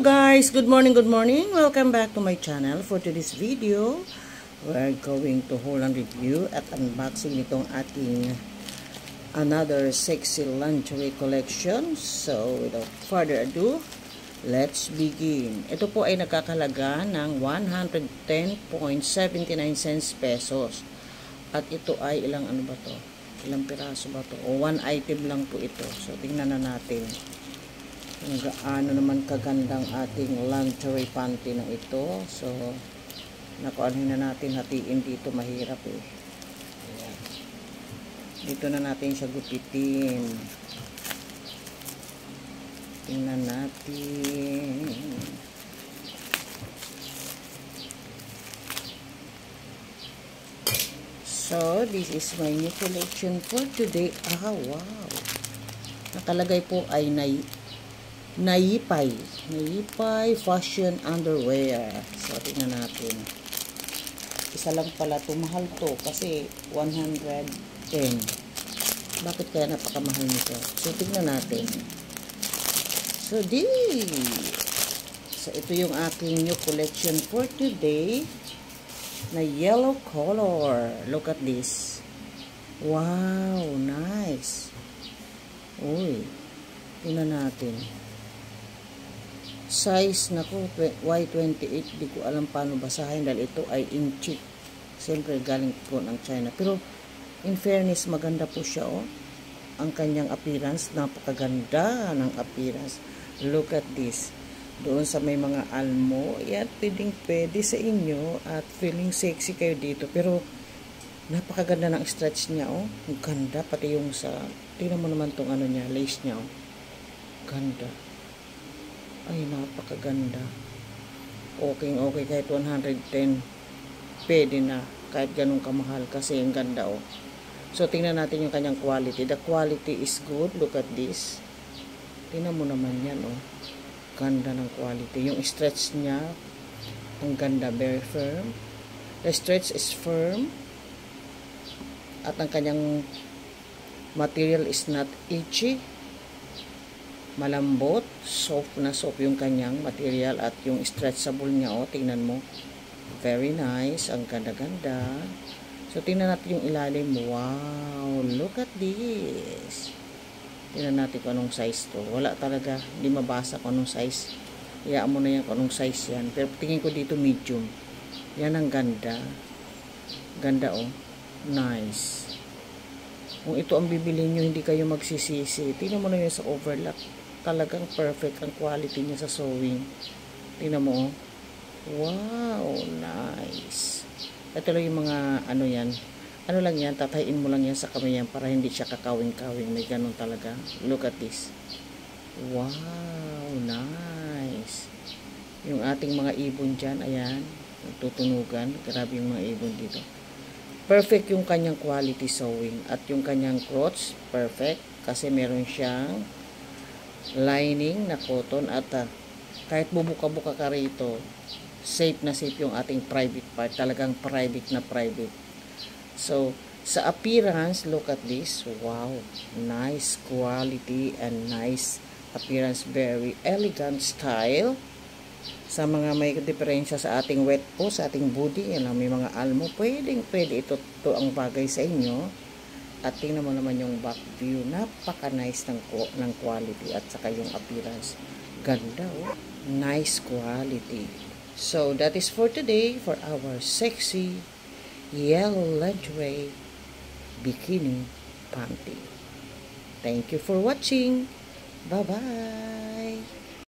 guys, good morning, welcome back to my channel. For today's video, we're going to hold and review at unboxing nitong ating another sexy lingerie collection. So without further ado, let's begin. Ito po ay nagkakalaga ng 110.79 cents pesos. At ito ay ilang ano ba to? Ilang piraso ba to? O one item lang po ito. So tingnan na natin kung gaano naman kagandang ating lingerie panty na ito. So nakuanin na natin, hatiin dito, mahirap eh. Ayan. Dito na natin siya gupitin. Tingnan natin. So this is my new collection for today. Ah, wow, nakalagay po ay Nayipay fashion underwear. So tingnan natin, isa lang pala to, mahal to kasi 110. Bakit kaya napakamahal nito? So tingnan natin. So ito yung aking new collection for today na yellow color. Look at this. Wow, nice. Uy, tingnan natin. Size nako Y28, di ko alam paano basahin dahil ito ay inchi. Siyempre galing po ng China. Pero in fairness, maganda po siya, oh. Ang kanyang appearance, napakaganda ng appearance. Look at this. Doon sa may mga almo, yan, pwede sa inyo at feeling sexy kayo dito. Pero napakaganda ng stretch niya, oh. Ang ganda, pati yung sa, tingnan mo naman tong ano niya, lace niya, oh. Ganda. Ay, napakaganda. Okay kahit 110. Pwede na. Kahit ganun kamahal. Kasi ang ganda, oh. So, tingnan natin yung kanyang quality. The quality is good. Look at this. Tingnan mo naman yan, oh. Ganda ng quality. Yung stretch niya, ang ganda. Very firm. The stretch is firm. At ang kanyang material is not itchy. Malambot, soft na soft yung kanyang material at yung stretchable niya, oh, tingnan mo. Very nice, ang ganda-ganda. So tingnan natin yung ilalim. Wow, look at this. Tingnan natin kung anong size to. Wala talaga, hindi mabasa kung anong size. Iyaan mo na yan kung anong size yan. Pero tingin ko dito medium. Yan ang ganda. Ganda, oh. Nice. Kung ito ang bibilhin nyo, hindi kayo magsisisi. Tingnan mo na yun sa overlap. Talagang perfect ang quality niya sa sewing. Tingnan mo, oh. Wow, nice. Ito lang yung mga, ano yan. Ano lang yan, tatayin mo lang yan sa kamay yan para hindi siya kakawing-kawing. May ganun talaga. Look at this. Wow, nice. Yung ating mga ibon dyan, ayan. Tutunugan. Grabe yung mga ibon dito. Perfect yung kanyang quality sewing. At yung kanyang crotch, perfect. Kasi meron siyang lining na cotton. At kahit bubuka-buka ka rito, safe na safe yung ating private part. Talagang private na private. So, sa appearance, look at this. Wow. Nice quality and nice appearance. Very elegant style. Sa mga may diferensya sa ating wet po, sa ating body, yan lang, may mga almo, pwede ito ang bagay sa inyo. At tingnan mo naman yung back view, napaka-nice ng quality at saka yung appearance. Ganda, oh. Nice quality. So, that is for today for our sexy yellow lingerie bikini panty. Thank you for watching. Bye-bye.